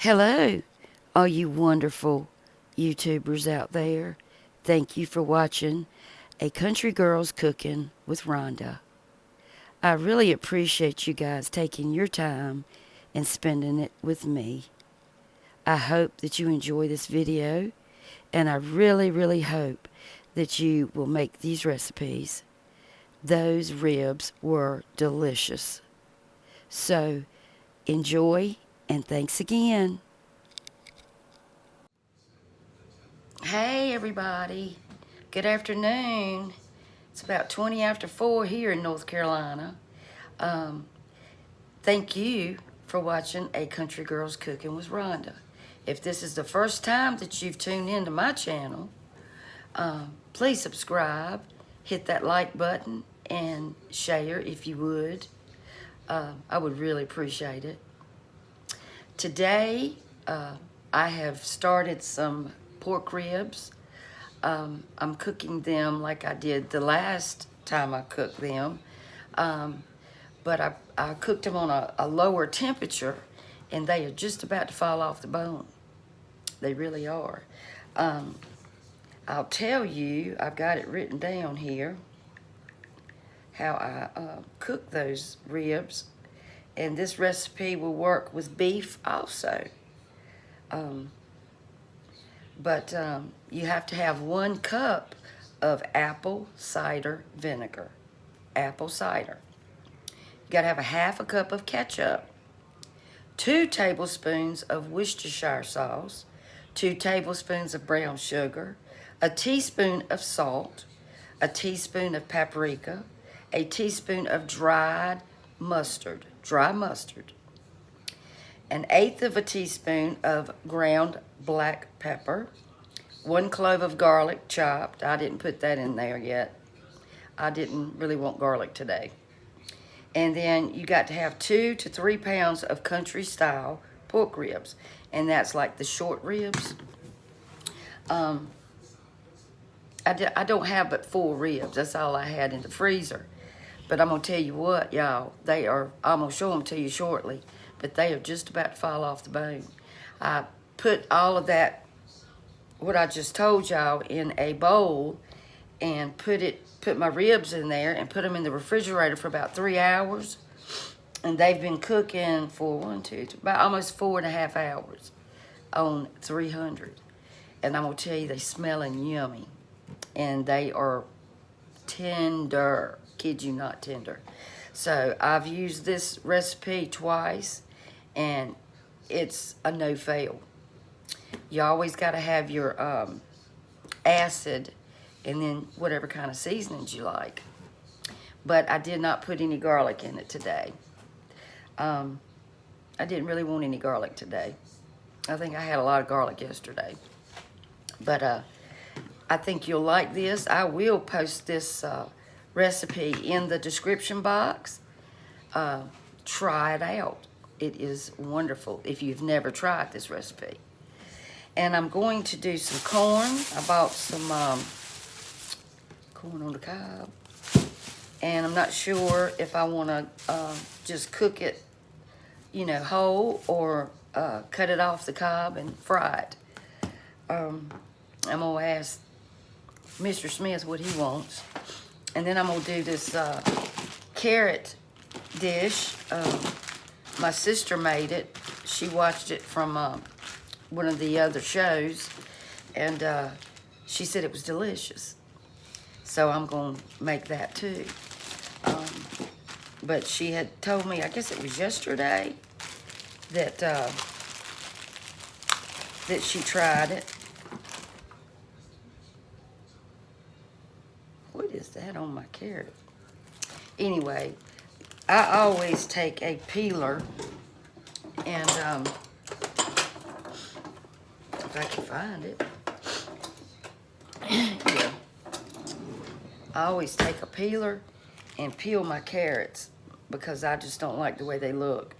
Hello, all you wonderful YouTubers out there. Thank you for watching A Country Girl's Cooking with Rhonda. I really appreciate you guys taking your time and spending it with me. I hope that you enjoy this video, and I really hope that you will make these recipes. Those ribs were delicious. So, enjoy, and thanks again. Hey everybody, good afternoon. It's about 20 after 4 here in North Carolina. Thank you for watching A Country Girl's Cooking with Rhonda. If this is the first time that you've tuned into my channel, please subscribe, hit that like button, and share if you would. I would really appreciate it. Today, I have started some pork ribs. I'm cooking them like I did the last time I cooked them. But I cooked them on a lower temperature, and they are just about to fall off the bone. They really are. I'll tell you, I've got it written down here, how I cook those ribs. And this recipe will work with beef also. But you have to have 1 cup of apple cider vinegar. Apple cider. You got to have a half a cup of ketchup, 2 tablespoons of Worcestershire sauce, 2 tablespoons of brown sugar, a teaspoon of salt, a teaspoon of paprika, a teaspoon of dry mustard, an eighth of a teaspoon of ground black pepper, 1 clove of garlic chopped. I didn't put that in there yet. I didn't really want garlic today. And then you got to have 2 to 3 pounds of country style pork ribs. And that's like the short ribs. I don't have but 4 ribs. That's all I had in the freezer. But I'm going to tell you what, y'all. I'm going to show them to you shortly. But they are just about to fall off the bone. I put all of that, what I just told y'all, in a bowl and put my ribs in there and put them in the refrigerator for about 3 hours. And they've been cooking for about almost 4.5 hours on 300. And I'm going to tell you, they smelling yummy. And they are tender. Kid you not, tender. So I've used this recipe twice, and it's a no-fail. You always got to have your acid and then whatever kind of seasonings you like. But I did not put any garlic in it today. I didn't really want any garlic today. I think I had a lot of garlic yesterday. But I think you'll like this. I will post this recipe in the description box. Try it out. It is wonderful if you've never tried this recipe. And I'm going to do some corn. I bought some corn on the cob. And I'm not sure if I want to just cook it, whole, or cut it off the cob and fry it. I'm going to ask Mr. Smith what he wants. And then I'm going to do this carrot dish. My sister made it. She watched it from one of the other shows. And she said it was delicious. So I'm going to make that too. But she had told me, I guess it was yesterday, that she tried it. What is that on my carrot? Anyway, I always take a peeler and, if I can find it. Yeah. I always take a peeler and peel my carrots because I just don't like the way they look.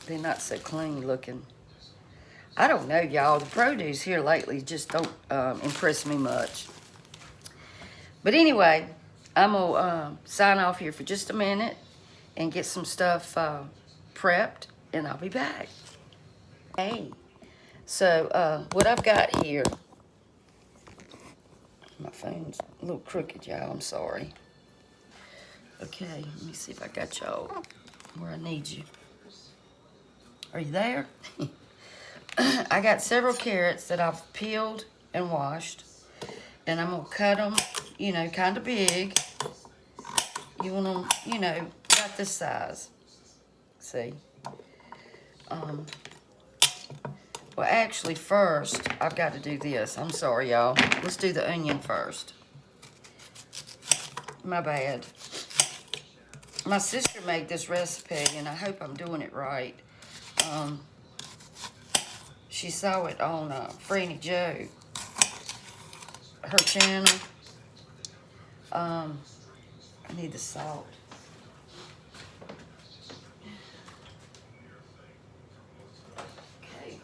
They're not so clean looking. I don't know, y'all. The produce here lately just don't impress me much. But anyway, I'm going to sign off here for just a minute and get some stuff prepped and I'll be back. Hey, so what I've got here, my phone's a little crooked, y'all, I'm sorry. Okay, let me see if I got y'all where I need you. Are you there? I got several carrots that I've peeled and washed, and I'm gonna cut them, you know, kind of big. You want them, you know, about this size. See? Well, actually, first, I've got to do this. I'm sorry, y'all. Let's do the onion first. My bad. My sister made this recipe, and I hope I'm doing it right. She saw it on Franny Joe, her channel. I need the salt. Okay.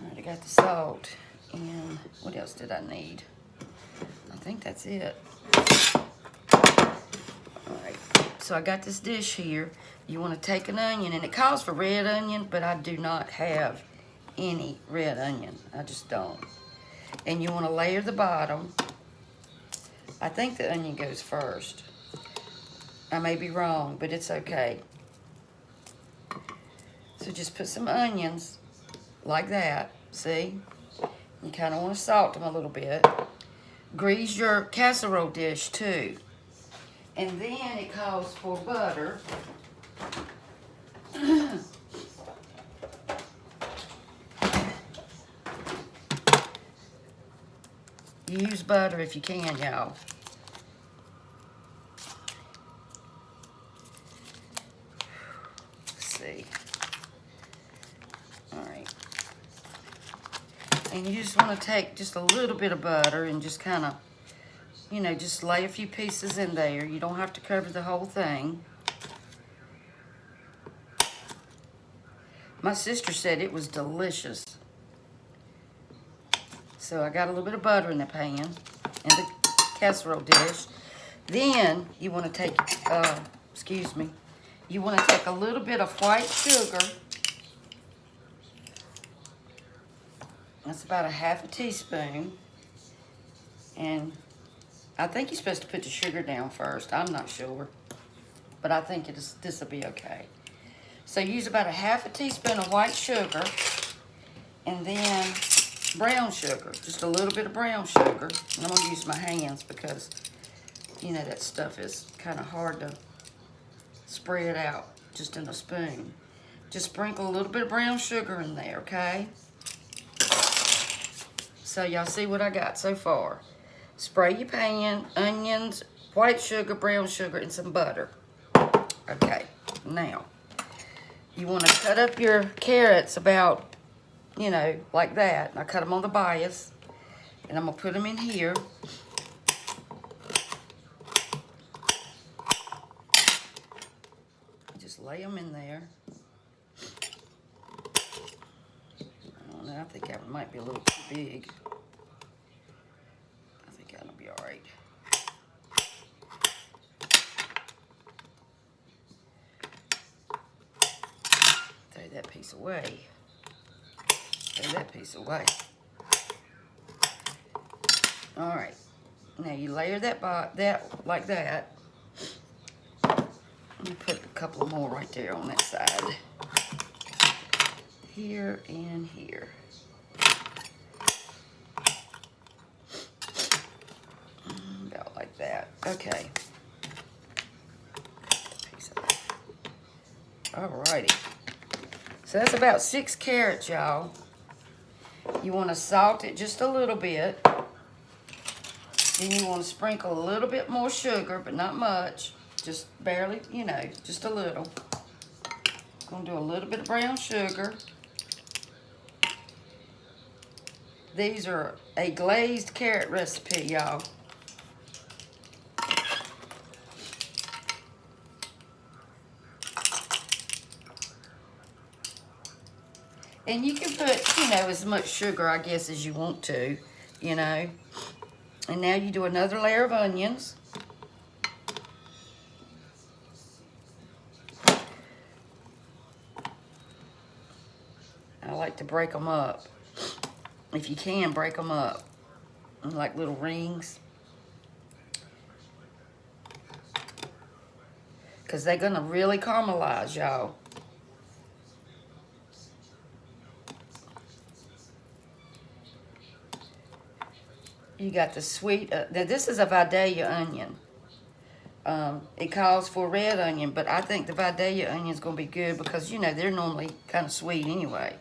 All right, I got the salt. And what else did I need? I think that's it. Alright, so I got this dish here. You want to take an onion, and it calls for red onion, but I do not have any red onion. I just don't. And you want to layer the bottom. I think the onion goes first. I may be wrong, but it's okay. So just put some onions like that, see? You kind of want to salt them a little bit. Grease your casserole dish too. And then it calls for butter. Use butter if you can, y'all. Let's see. All right. And you just want to take just a little bit of butter and just kind of, you know, just lay a few pieces in there. You don't have to cover the whole thing. My sister said it was delicious. So I got a little bit of butter in the pan, in the casserole dish. Then you want to take, you want to take a little bit of white sugar. That's about a half a teaspoon. And I think you're supposed to put the sugar down first. I'm not sure. But I think this will be okay. So use about a half a teaspoon of white sugar. And then brown sugar. Just a little bit of brown sugar. And I'm going to use my hands because, you know, that stuff is kind of hard to spread out just in a spoon. Just sprinkle a little bit of brown sugar in there, okay? So y'all see what I got so far. Spray your pan, onions, white sugar, brown sugar, and some butter. Okay, now, you want to cut up your carrots about, you know, like that. I cut them on the bias, and I'm going to put them in here. Just lay them in there. I don't know, I think that might be a little too big. I think that'll be all right. Throw that piece away. Throw that piece away. All right. Now you layer that like that. Let me put a couple more right there on that side. Here and here. About like that. Okay. Piece of that. Alrighty. So that's about 6 carrots, y'all. You want to salt it just a little bit. Then you want to sprinkle a little bit more sugar, but not much. Just barely, you know, just a little. Gonna do a little bit of brown sugar. These are a glazed carrot recipe, y'all. And you can put, you know, as much sugar, I guess, as you want to, you know. And now you do another layer of onions. I like to break them up. If you can, break them up in like little rings. Because they're going to really caramelize, y'all. You got the sweet, now this is a Vidalia onion. It calls for red onion, but I think the Vidalia onion is going to be good because, you know, they're normally kind of sweet anyway.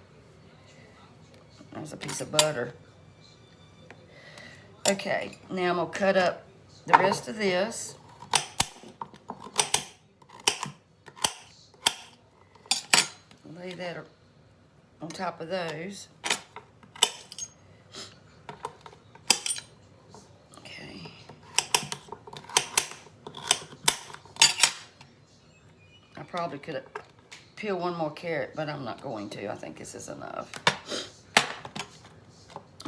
There's a piece of butter. Okay, now I'm going to cut up the rest of this. Lay that on top of those. Okay. I probably could peel one more carrot, but I'm not going to. I think this is enough.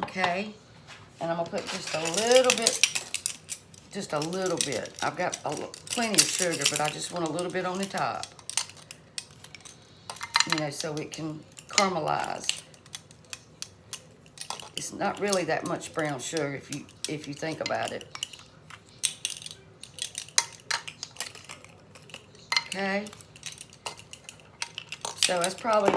Okay. And I'm going to put just a little bit. I've got plenty of sugar, but I just want a little bit on the top. You know, so it can caramelize. It's not really that much brown sugar if you think about it. Okay. So that's probably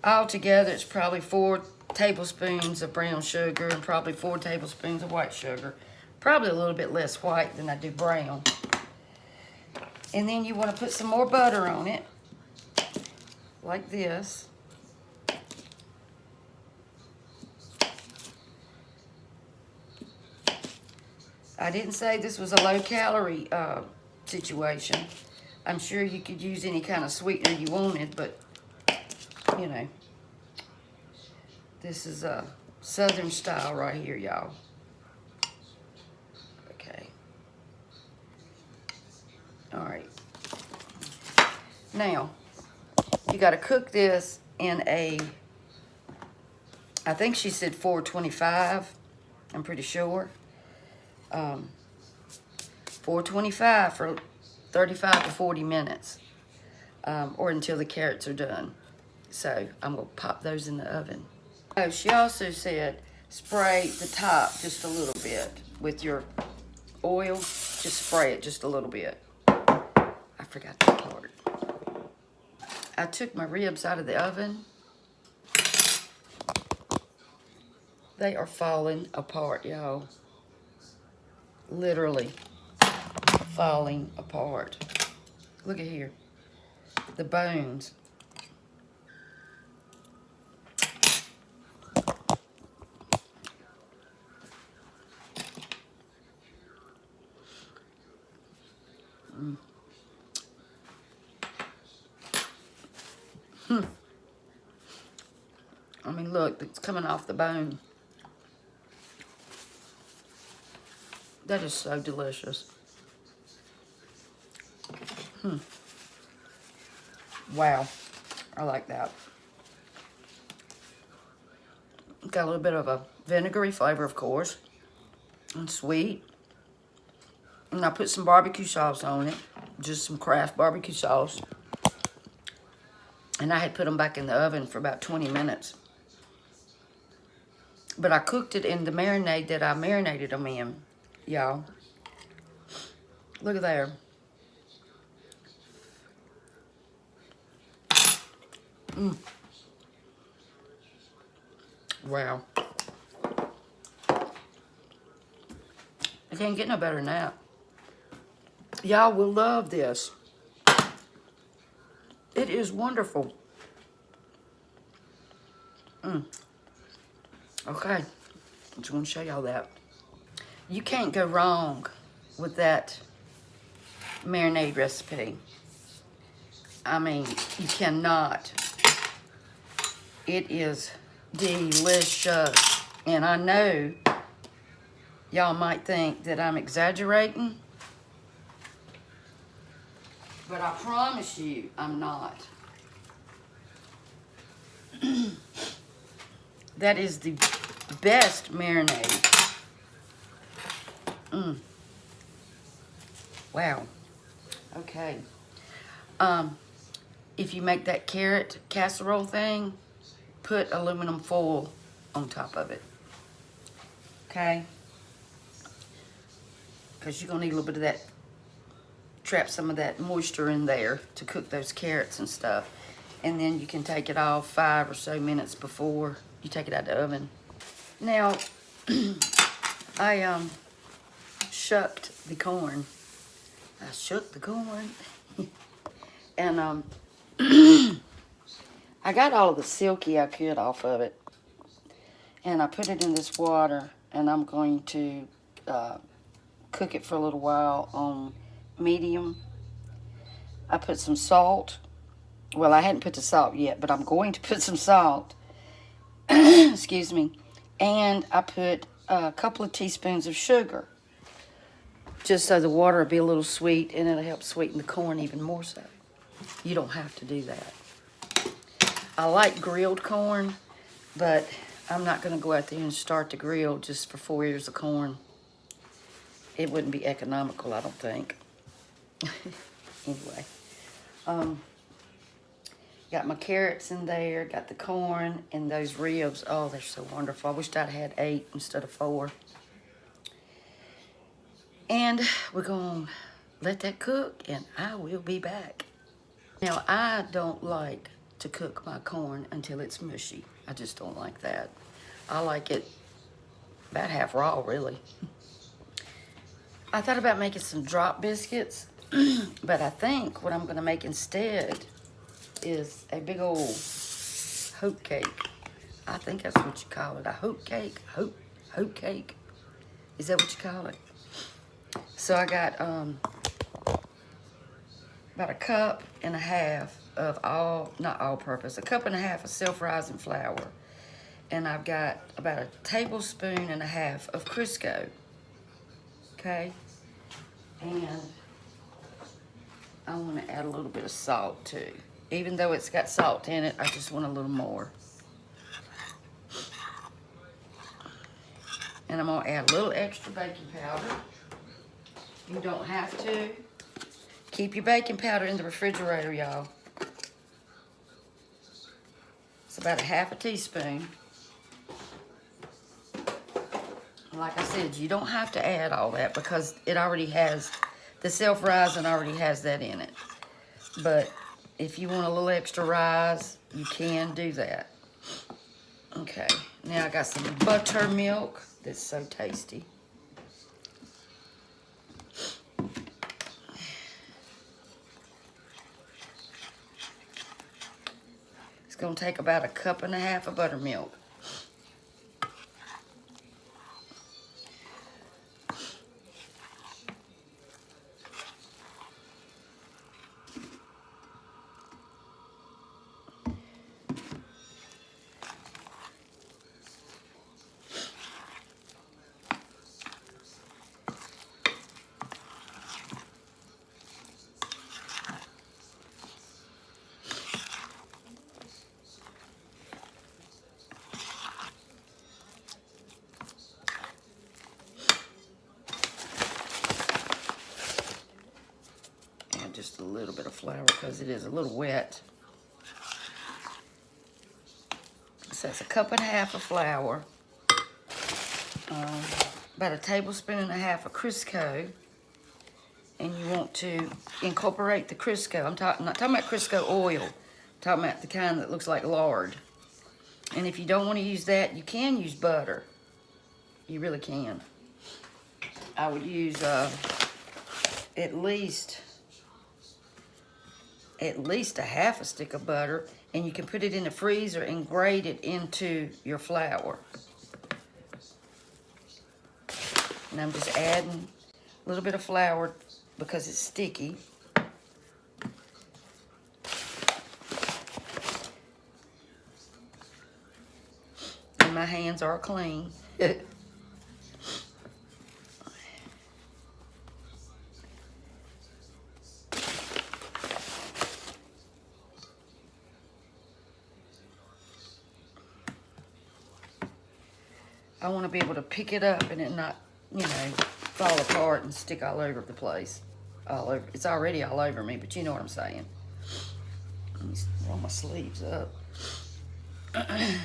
altogether it's probably 4 tablespoons of brown sugar and probably 4 tablespoons of white sugar. Probably a little bit less white than I do brown. And then you want to put some more butter on it, like this. I didn't say this was a low-calorie situation. I'm sure you could use any kind of sweetener you wanted, but, you know, this is a Southern style right here, y'all. Okay. All right. Now, you got to cook this in a, I think she said 425. I'm pretty sure. 425 for 35 to 40 minutes, or until the carrots are done. So I'm going to pop those in the oven. Oh, she also said spray the top just a little bit with your oil. Just spray it just a little bit. I forgot that part. I took my ribs out of the oven. They are falling apart, y'all. Literally falling apart. Look at here. The bones. I mean, look, it's coming off the bone. That is so delicious. Wow. I like that. Got a little bit of a vinegary flavor, of course. And sweet. And I put some barbecue sauce on it. Just some Kraft barbecue sauce. And I had put them back in the oven for about 20 minutes. But I cooked it in the marinade that I marinated them in, y'all. Look at there. Wow. I can't get no better than that. Y'all will love this. It is wonderful. Okay. I just want to show y'all that. You can't go wrong with that marinade recipe. I mean, you cannot. It is delicious. And I know y'all might think that I'm exaggerating, but I promise you I'm not. That is the best marinade. Wow. Okay. if you make that carrot casserole thing, put aluminum foil on top of it. Okay? Because you're going to need a little bit of that, trap some of that moisture in there to cook those carrots and stuff. And then you can take it off 5 or so minutes before you take it out of the oven. Now, I shucked the corn. I shook the corn. And I got all of the silky I could off of it. And I put it in this water, and I'm going to cook it for a little while on medium. I put some salt. Well, I hadn't put the salt yet, but I'm going to put some salt. Excuse me. And I put a couple of teaspoons of sugar, just so the water will be a little sweet, and it'll help sweeten the corn even more so. You don't have to do that. I like grilled corn, but I'm not going to go out there and start the grill just for 4 ears of corn. It wouldn't be economical, I don't think. Anyway. Got my carrots in there, got the corn, and those ribs. Oh, they're so wonderful. I wished I'd had 8 instead of 4. And we're going to let that cook, and I will be back. Now, I don't like to cook my corn until it's mushy. I just don't like that. I like it about half raw, really. I thought about making some drop biscuits, but I think what I'm going to make instead is a big old hope cake. I think that's what you call it, a hope cake. Hope cake. Is that what you call it? So I got about 1.5 cups of not all-purpose, 1.5 cups of self-rising flour, and I've got about 1.5 tablespoons of Crisco. Okay, and I want to add a little bit of salt too. Even though it's got salt in it, I just want a little more. And I'm going to add a little extra baking powder. You don't have to. Keep your baking powder in the refrigerator, y'all. It's about 1/2 teaspoon. Like I said, you don't have to add all that because it already has, the self-rising already has that in it. But if you want a little extra rise, you can do that. Okay, now I got some buttermilk that's so tasty. It's gonna take about 1.5 cups of buttermilk. Just a little bit of flour because it is a little wet. So it's 1.5 cups of flour, about 1.5 tablespoons of Crisco, and you want to incorporate the Crisco. I'm not talking about Crisco oil. I'm talking about the kind that looks like lard. And if you don't want to use that, you can use butter. You really can. I would use at least 1/2 stick of butter, and you can put it in the freezer and grate it into your flour. And I'm just adding a little bit of flour because it's sticky. And my hands are clean. I want to be able to pick it up and it not, fall apart and stick all over the place. All over. It's already all over me, but you know what I'm saying. Let me roll my sleeves up. And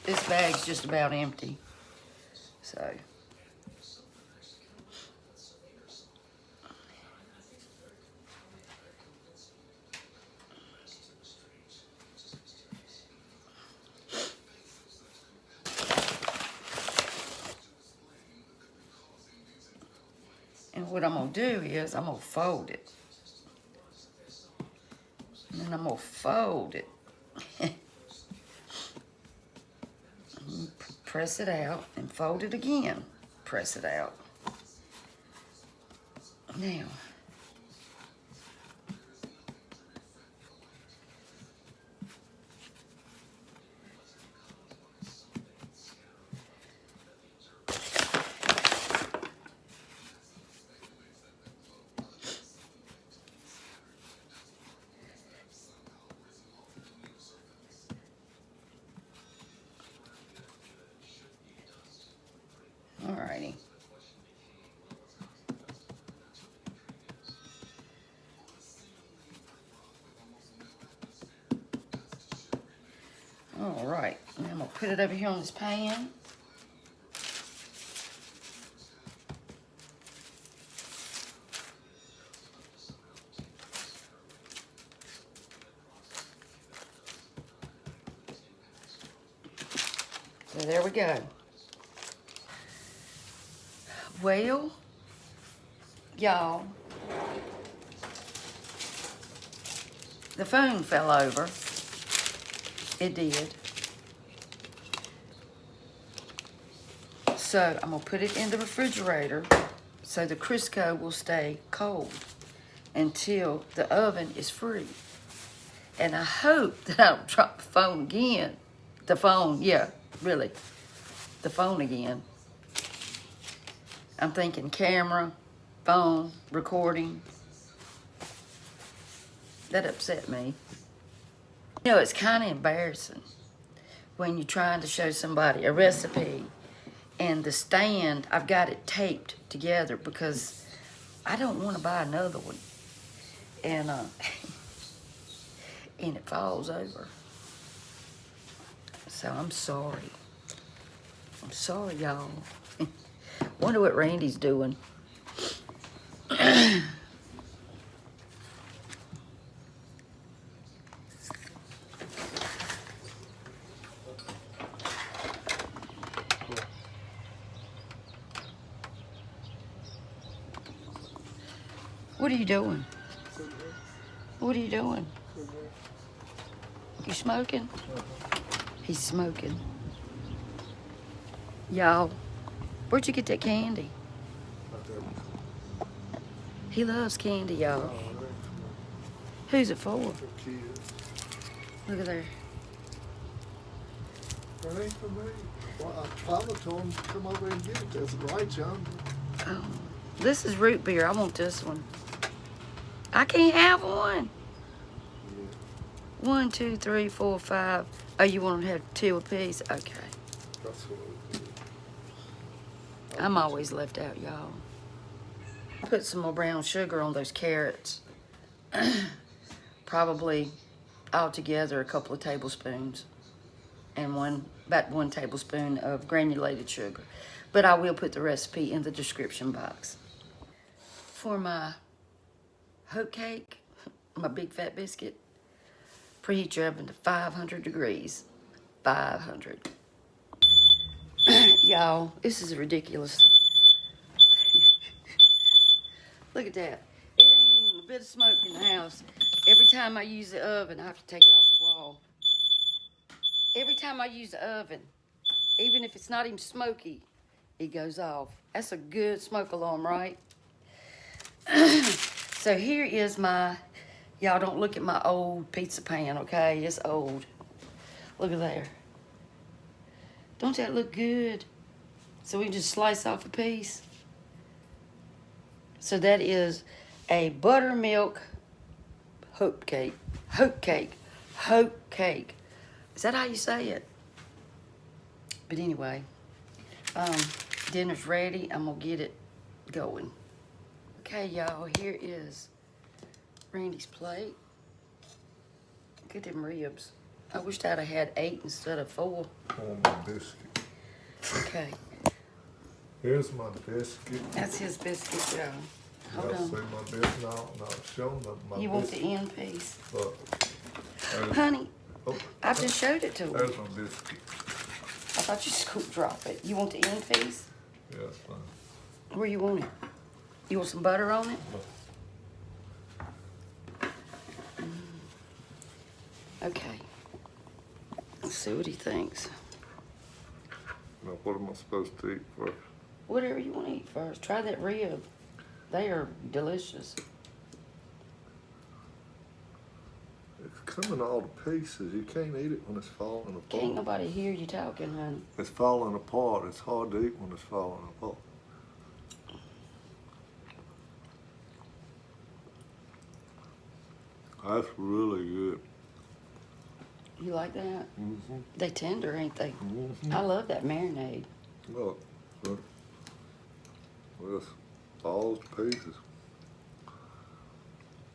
this bag's just about empty. So and what I'm gonna do is I'm gonna fold it. And then I'm gonna fold it. Press it out and fold it again. Press it out. Now, alrighty. All right, and I'm gonna put it over here on this pan. So there we go. Well, y'all, the phone fell over. It did. So I'm gonna put it in the refrigerator so the Crisco will stay cold until the oven is free. And I hope that I don't drop the phone again. The phone, yeah, really. The phone again. I'm thinking camera, phone, recording. That upset me. You know, it's kind of embarrassing when you're trying to show somebody a recipe and the stand, I've got it taped together because I don't want to buy another one. And, and it falls over. So I'm sorry. I'm sorry, y'all. Wonder what Randy's doing. What are you doing? What are you doing? You smoking? He's smoking. Y'all, where'd you get that candy? He loves candy, y'all. Who's it for? Look at there. That ain't for me. Well, I probably told him to come over and get it. That's right, John. Oh, this is root beer. I want this one. I can't have one. Yeah. 1, 2, 3, 4, 5. Oh, you want to have 2 apiece? Okay. That's what it is. I'm always left out, y'all. Put some more brown sugar on those carrots. Probably altogether a couple of tablespoons. And about 1 tablespoon of granulated sugar. But I will put the recipe in the description box. For my hope cake, my big fat biscuit, preheat your oven to 500 degrees. 500. Y'all, this is ridiculous. Look at that. It ain't even a bit of smoke in the house. Every time I use the oven, I have to take it off the wall. Every time I use the oven, even if it's not even smoky, it goes off. That's a good smoke alarm, right? So here is my, y'all don't look at my old pizza pan, okay? It's old. Look at there. Don't that look good? So we can just slice off a piece. So that is a buttermilk hope cake. Hope cake. Hope cake. Is that how you say it? But anyway, Dinner's ready. I'm gonna get it going. Okay, y'all, here is Randy's plate. Look at them ribs. I wished I'd have had 8 instead of 4. On my biscuit. Okay, Here's my biscuit. that's his biscuit, y'all. Hold Y'all see on. my biscuit? No, show them my You want the biscuit. end piece? Look. There's, Honey, oh, I just showed it to him. there's my biscuit. I thought you was gonna drop it. You want the end piece? Yeah, that's fine. Where you want it? You want some butter on it? Okay. Let's see what he thinks. Now, what am I supposed to eat first? Whatever you want to eat first. Try that rib. They are delicious. It's coming all to pieces. You can't eat it when it's falling apart. Can't nobody hear you talking, honey. It's falling apart. It's hard to eat when it's falling apart. That's really good. You like that? Mm-hmm. They tender, ain't they? Mm-hmm. I love that marinade. Look. This falls to pieces.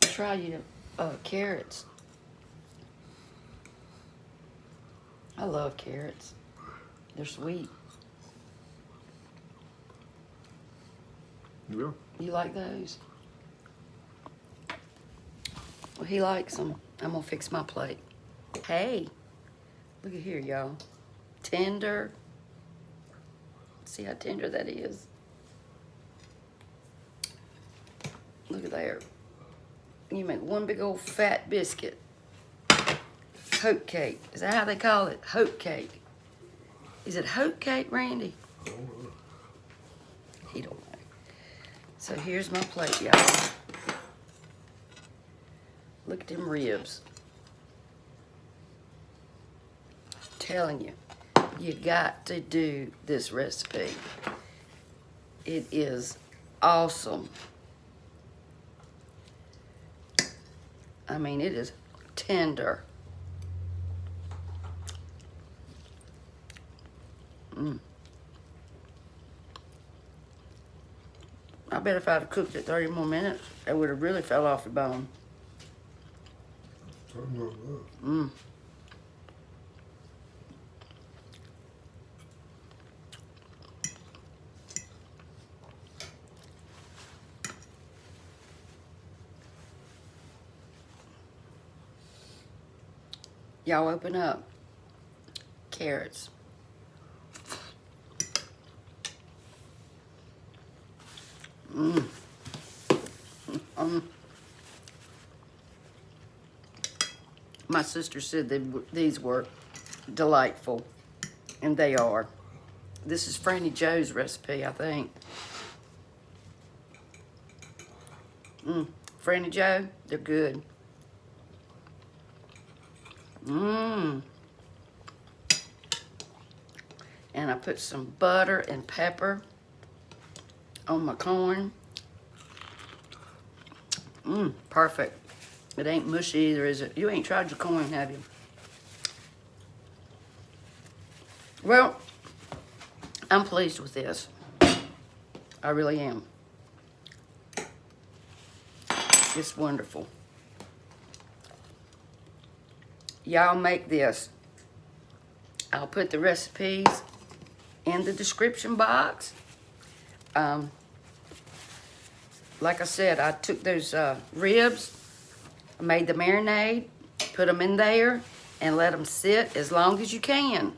Try your carrots. I love carrots. They're sweet. Yeah. You like those? Well, he likes them. I'm gonna fix my plate. Hey, look at here, y'all. Tender. See how tender that is? Look at there. You make one big old fat biscuit. Hope cake. Is that how they call it? Hope cake. Is it hope cake, Randy? He don't know. So here's my plate, y'all. Look at them ribs. Telling you, you got to do this recipe. It is awesome. I mean, it is tender. I bet if I'd have cooked it 30 more minutes, it would have really fell off the bone. Y'all open up. Carrots. My sister said these were delightful, and they are. This is Franny Joe's recipe, I think. Franny Joe, they're good. And I put some butter and pepper on my corn. Perfect. It ain't mushy either, is it? You ain't tried your corn, have you? Well, I'm pleased with this. I really am. It's wonderful. Y'all make this. I'll put the recipes in the description box. Like I said, I took those ribs, made the marinade, put them in there, and let them sit as long as you can.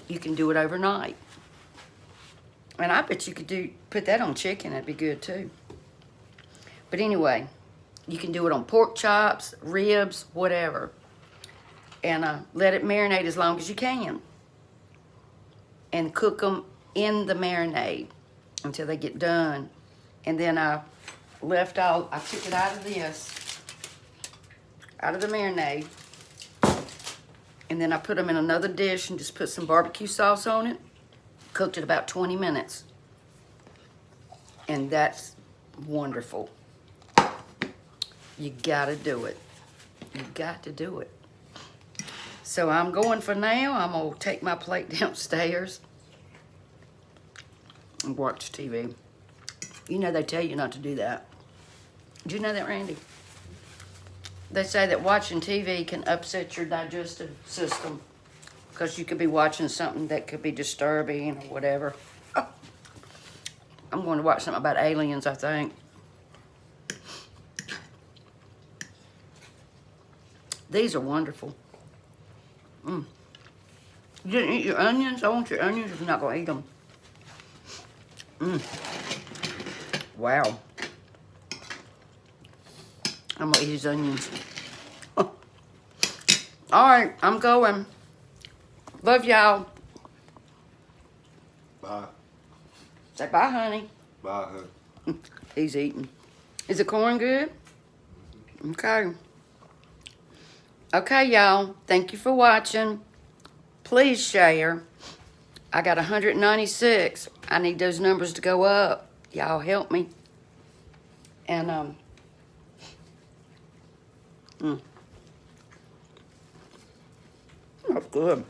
You can do it overnight. And I bet you could put that on chicken. That'd be good too. But anyway, you can do it on pork chops, ribs, whatever. And let it marinate as long as you can. And cook them in the marinade until they get done. And then I took it out of this, out of the marinade. And then I put them in another dish and just put some barbecue sauce on it. Cooked it about 20 minutes. And that's wonderful. You gotta do it. You got to do it. So I'm going for now. I'm gonna take my plate downstairs and watch TV. You know they tell you not to do that. Did you know that, Randy? They say that watching TV can upset your digestive system because you could be watching something that could be disturbing or whatever. Oh, I'm going to watch something about aliens, I think. These are wonderful. You didn't eat your onions? I want your onions if you're not going to eat them. Wow. I'm going to eat these onions. All right, I'm going. Love y'all. Bye. Say bye, honey. Bye, honey. He's eating. Is the corn good? Okay. Okay, y'all. Thank you for watching. Please share. I got 196. I need those numbers to go up. Y'all help me. And, that's good.